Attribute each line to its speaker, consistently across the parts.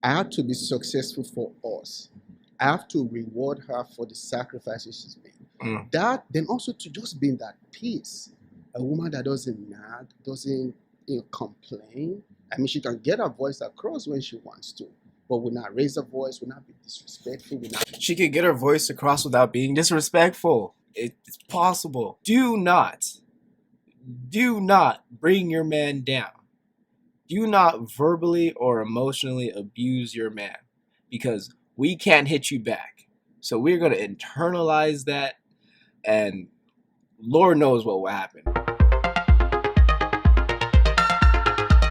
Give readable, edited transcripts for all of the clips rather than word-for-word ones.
Speaker 1: I have to be successful for us. I have to reward her for the sacrifices she's made.
Speaker 2: Mm.
Speaker 1: That then also to just be in that peace. A woman that doesn't nag, doesn't complain. I mean, she can get her voice across when she wants to, but will not raise her voice, will not be disrespectful, will not.
Speaker 2: She could get her voice across without being disrespectful. It's possible. Do not bring your man down. Do not verbally or emotionally abuse your man because we can't hit you back. So we're going to internalize that, and Lord knows what will happen.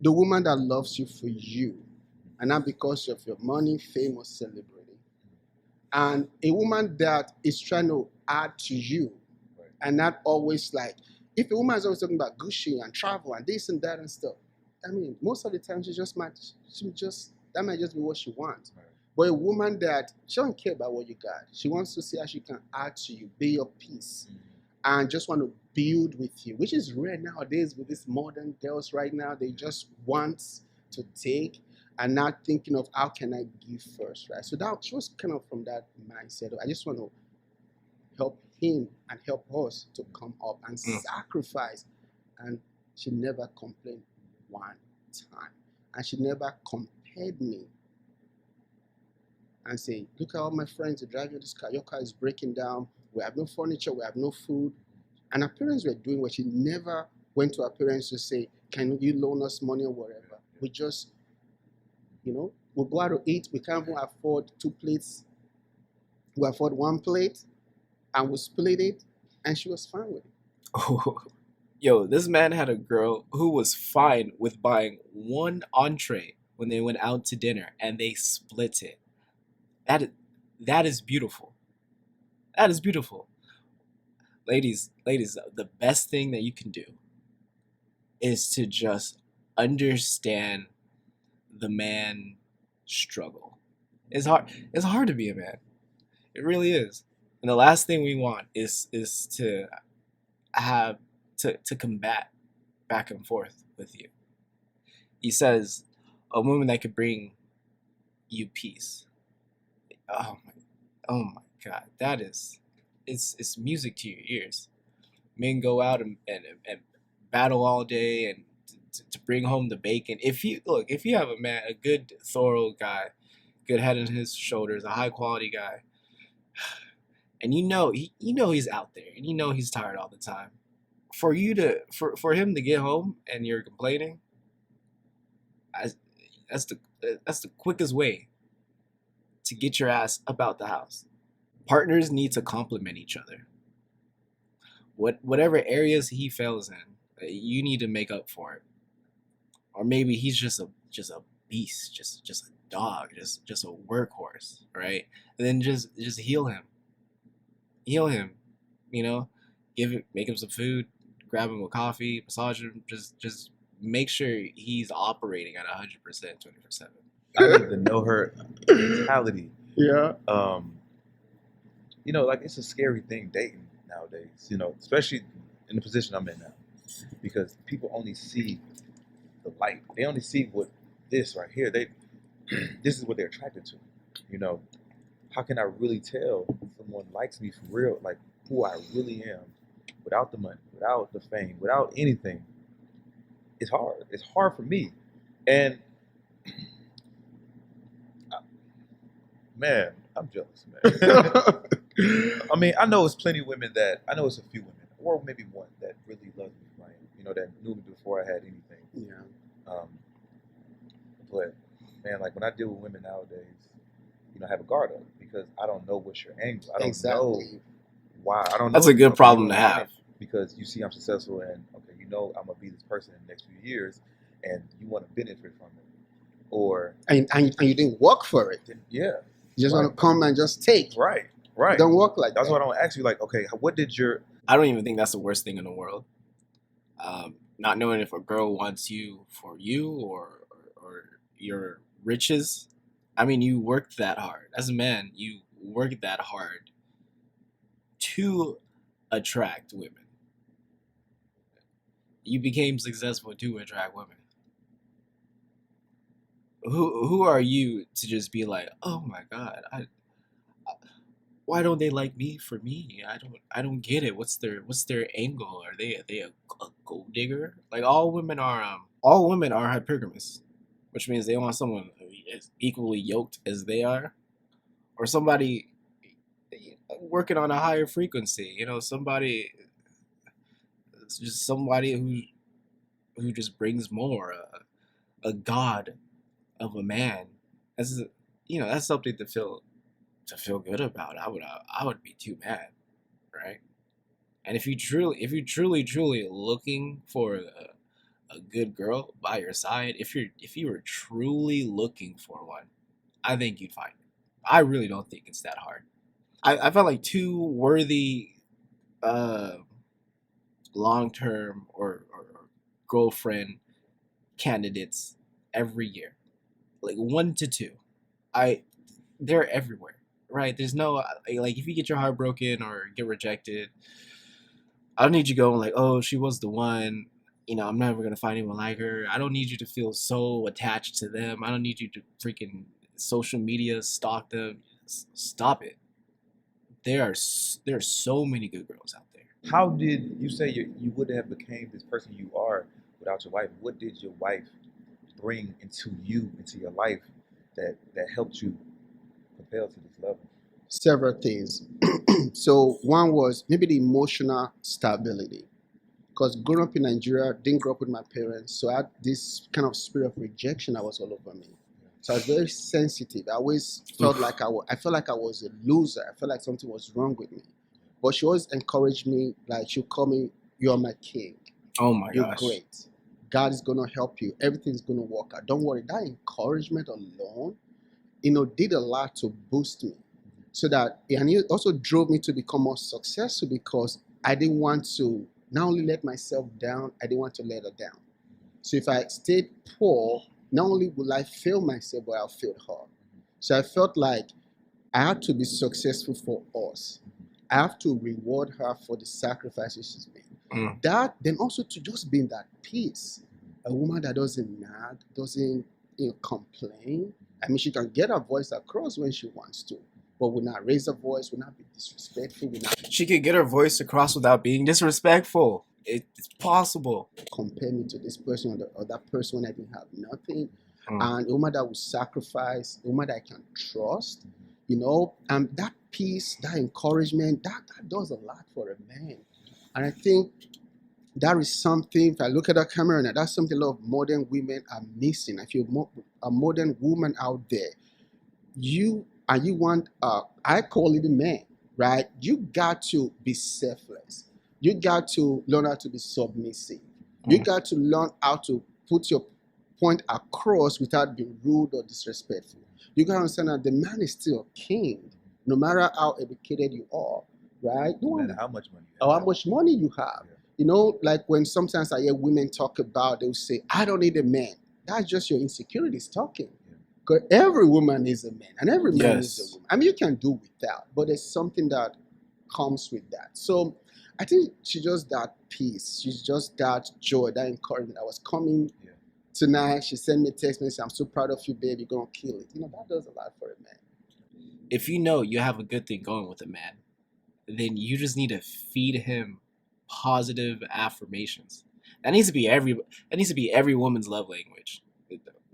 Speaker 1: The woman that loves you for you, and not because of your money, fame, or celebrity. And a woman that is trying to add to you, and not always like, if a woman is always talking about Gucci and travel and this and that and stuff, I mean, most of the time that might just be what she wants. Right. But a woman that she don't care about what you got, she wants to see how she can add to you, be your peace, and just want to build with you, which is rare nowadays with these modern girls right now. They just want to take and not thinking of how can I give first, right? So that she was kind of from that mindset. I just want to help him and help us to come up and sacrifice. And she never complained one time. And she never compared me and say, look at all my friends, they're driving this car, your car is breaking down, we have no furniture, we have no food. And her parents were doing what she never went to her parents to say, can you loan us money or whatever. We just, we'll go out to eat, we can't even afford 2 plates. We afford 1 plate and we split it, and she was fine with it.
Speaker 2: Oh, yo, this man had a girl who was fine with buying one entree when they went out to dinner and they split it. That is beautiful. That is beautiful. Ladies, the best thing that you can do is to just understand the man struggle. It's hard to be a man. It really is. And the last thing we want is to have to combat back and forth with you. He says a woman that could bring you peace. Oh my, oh my God, that is, it's music to your ears. Men go out and battle all day and to bring home the bacon. If you have a man, a good thorough guy, good head on his shoulders, a high quality guy, and he's out there, and he's tired all the time. For him to get home and you're complaining, I, that's the quickest way to get your ass about the house. Partners need to complement each other. Whatever areas he fails in, you need to make up for it. Or maybe he's just a beast, just a dog, just a workhorse, right? And then just heal him, you know, make him some food, grab him a coffee, massage him, just make sure he's operating at 100%, 24/7.
Speaker 3: I need to know her mentality.
Speaker 1: Yeah.
Speaker 3: Like it's a scary thing dating nowadays. Especially in the position I'm in now, because people only see the light. They only see what this right here. This is what they're attracted to. How can I really tell someone likes me for real, like who I really am, without the money, without the fame, without anything? It's hard. It's hard for me, and man, I'm jealous, man. I mean, I know it's a few women, or maybe one that really loves me, right? That knew me before I had anything.
Speaker 1: Yeah.
Speaker 3: But man, like when I deal with women nowadays, I have a guard up because I don't know what's your angle. I don't know why. I don't know.
Speaker 2: That's a good problem to have.
Speaker 3: Because you see I'm successful and okay, I'm gonna be this person in the next few years, and you want to benefit from it, or
Speaker 1: and you didn't work for it.
Speaker 3: Yeah.
Speaker 1: You just want to come and just take.
Speaker 3: Right.
Speaker 1: Don't work like
Speaker 3: That's
Speaker 1: that.
Speaker 3: what I want to ask you. Like, okay, what did your?
Speaker 2: I don't even think that's the worst thing in the world. Not knowing if a girl wants you for you or your riches. I mean, you worked that hard. As a man, you worked that hard to attract women. You became successful to attract women. who are you to just be like, oh my god, why don't they like me for me? I don't get it. What's their angle? Are they a gold digger? Like all women are hypergamous, which means they want someone as equally yoked as they are, or somebody working on a higher frequency. Somebody, just somebody who just brings more, a god of a man. That's that's something to feel good about. I would be too mad, right? And if you truly looking for a good girl by your side, if you were truly looking for one, I think you'd find it. I really don't think it's that hard. I felt like two worthy uh long term or girlfriend candidates every year, like 1 to 2. I They're everywhere, right? There's no like, if you get your heart broken or get rejected, I don't need you going like, oh, she was the one. I'm never gonna find anyone like her. I don't need you to feel so attached to them. I don't need you to freaking social media stalk them. Stop it. There are so many good girls out there.
Speaker 3: How did you say you wouldn't have became this person you are without your wife? What did your wife bring into your life that helped you propel to this level?
Speaker 1: Several things. So one was maybe the emotional stability. Because growing up in Nigeria, didn't grow up with my parents, so I had this kind of spirit of rejection that was all over me. So I was very sensitive. I always felt like I felt like I was a loser. I felt like something was wrong with me. But she always encouraged me, like she'll call me, "You're my king.
Speaker 2: Oh my
Speaker 1: You're
Speaker 2: gosh.
Speaker 1: great. God is gonna help you. Everything's gonna work out. Don't worry." That encouragement alone, did a lot to boost me. So that, and it also drove me to become more successful because I didn't want to not only let myself down, I didn't want to let her down. So if I stayed poor, not only will I fail myself, but I'll fail her. So I felt like I had to be successful for us. I have to reward her for the sacrifices she's made.
Speaker 2: Mm.
Speaker 1: That, then also to just be in that peace. A woman that doesn't nag, doesn't complain. I mean, she can get her voice across when she wants to, but will not raise her voice, will not be disrespectful, will not
Speaker 2: She could get her voice across without being disrespectful. It's possible.
Speaker 1: compare me to this person or the other person when I didn't have nothing.
Speaker 2: Mm.
Speaker 1: And a woman that will sacrifice, a woman that I can trust, that peace, that encouragement, that does a lot for a man. And I think that is something, if I look at the camera now, that's something a lot of modern women are missing. If you're a modern woman out there, you want, I call it a man, right? You got to be selfless. You got to learn how to be submissive. You got to learn how to put your point across without being rude or disrespectful. You got to understand that the man is still a king, no matter how educated you are, right?
Speaker 3: No matter how much money you
Speaker 1: Or
Speaker 3: have.
Speaker 1: how much money you have. Like when sometimes I hear women talk about, they'll say, I don't need a man. That's just your insecurities talking. Because every woman is a man, and every man is a woman. I mean, you can do without, but there's something that comes with that. So I think she's just that peace. She's just that joy, that encouragement. I was coming tonight. She sent me a text message. I'm so proud of you, babe. You're going to kill it. That does a lot for a man.
Speaker 2: If you know you have a good thing going with a man, then you just need to feed him positive affirmations. That needs to be every woman's love language.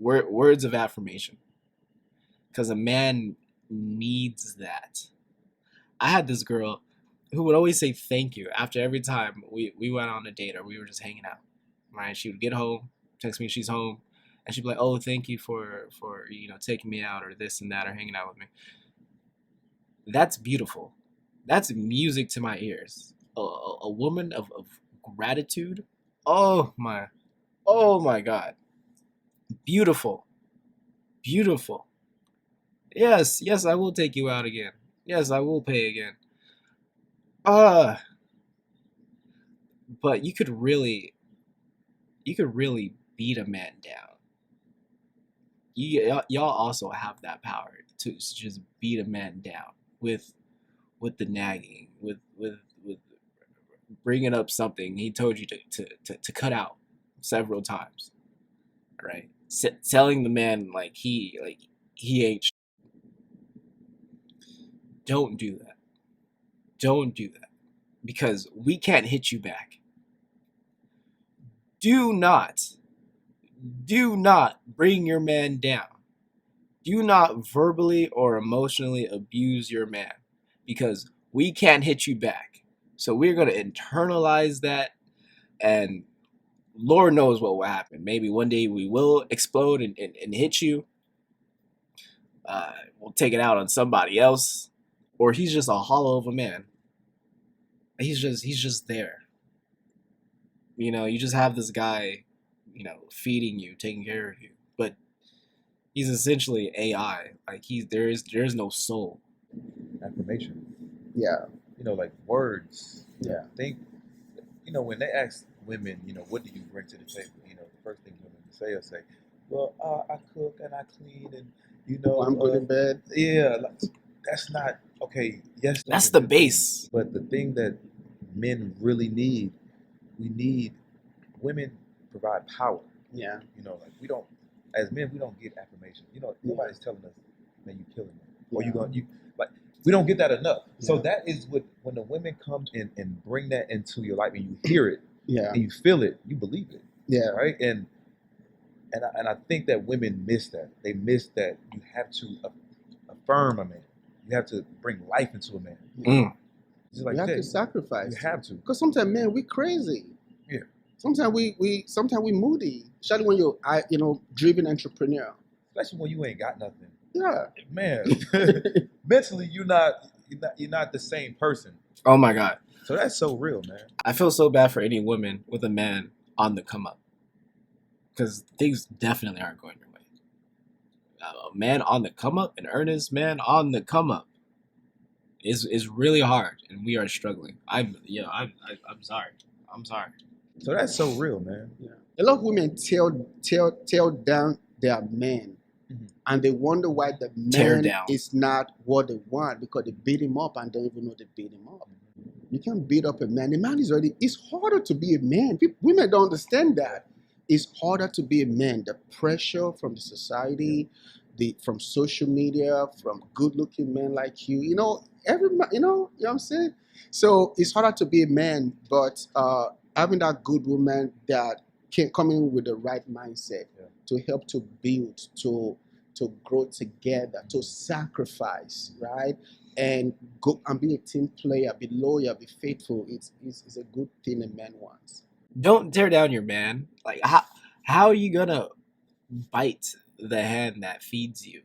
Speaker 2: Words of affirmation. Because a man needs that. I had this girl who would always say thank you after every time we went on a date or we were just hanging out. Right? She would get home, text me she's home, and she'd be like, "Oh, thank you for taking me out or this and that or hanging out with me." That's beautiful. That's music to my ears. A woman of gratitude. Oh my God. Beautiful. Beautiful. Yes, I will take you out again. Yes, I will pay again. But you could really beat a man down. Y'all also have that power to just beat a man down with the nagging, with bringing up something he told you to cut out several times, right? telling the man like he ain't. Don't do that. Don't do that, because we can't hit you back. Do not bring your man down. Do not verbally or emotionally abuse your man, because we can't hit you back. So we're going to internalize that, and Lord knows what will happen. Maybe one day we will explode and hit you. We'll take it out on somebody else, or he's just a hollow of a man. He's just there. You know, you just have this guy, you know, feeding you, taking care of you, but he's essentially AI. Like there is no soul.
Speaker 3: Affirmation.
Speaker 1: Yeah.
Speaker 3: You know, like words.
Speaker 1: Yeah.
Speaker 3: Think. You know, when they ask women, you know, what do you bring to the table? You know, the first thing women say, well, I cook and I clean, and you know,
Speaker 1: I'm good in bed.
Speaker 3: Yeah, like, that's not okay. Yes,
Speaker 2: That's the base.
Speaker 3: But the thing that men really need, we need women provide power.
Speaker 1: Yeah.
Speaker 3: You know, like we don't, as men, we don't get affirmation. You know, nobody's telling us, man, you killing me, or you like. We don't get that enough. So that is what, when the women come in and bring that into your life, and you hear it, and you feel it, you believe it.
Speaker 1: Yeah.
Speaker 3: Right. And I think that women miss that. They miss that you have to affirm a man. You have to bring life into a man.
Speaker 2: Mm.
Speaker 1: Just like you have to sacrifice.
Speaker 3: You have to.
Speaker 1: Because sometimes, man, we crazy.
Speaker 3: Yeah.
Speaker 1: Sometimes we moody. Especially when you're, driven entrepreneur.
Speaker 3: Especially when you ain't got nothing.
Speaker 1: Yeah.
Speaker 3: Man, mentally you're not the same person.
Speaker 2: Oh my God.
Speaker 3: So that's so real, man.
Speaker 2: I feel so bad for any woman with a man on the come up, because things definitely aren't going your way. A man on the come up, an earnest man on the come up, is really hard, and we are struggling. I'm sorry. I'm sorry.
Speaker 3: So that's so real, man.
Speaker 1: Yeah. A lot of women tear down their men, and they wonder why the man is not what they want, because they beat him up and don't even know they beat him up. You can't beat up a man. The man is already. It's harder to be a man. Women don't understand that. It's harder to be a man. The pressure from the society, from social media, from good-looking men like you. You know, you know what I'm saying? So it's harder to be a man, but having that good woman that can come in with the right mindset to help to build, to grow together, to sacrifice, right? And go and be a team player, be loyal, be faithful. It's a good thing a man wants.
Speaker 2: Don't tear down your man. Like how are you gonna bite the hand that feeds you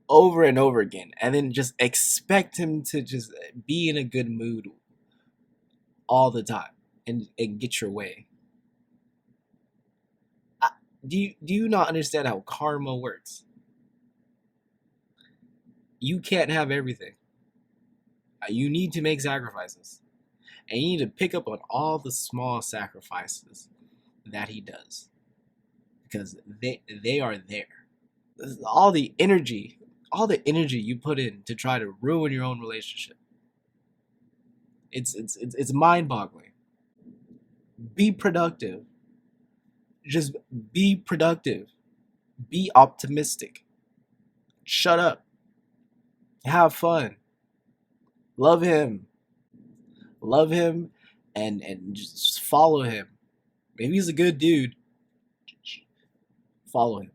Speaker 2: over and over again, and then just expect him to just be in a good mood all the time and get your way? Do you not understand how karma works? You can't have everything. You need to make sacrifices. And you need to pick up on all the small sacrifices that he does. Because they are there. All the energy you put in to try to ruin your own relationship. It's mind-boggling. Be productive. Just be productive. Be optimistic. Shut up. Have fun. Love him. And just follow him. Maybe he's a good dude. Follow him.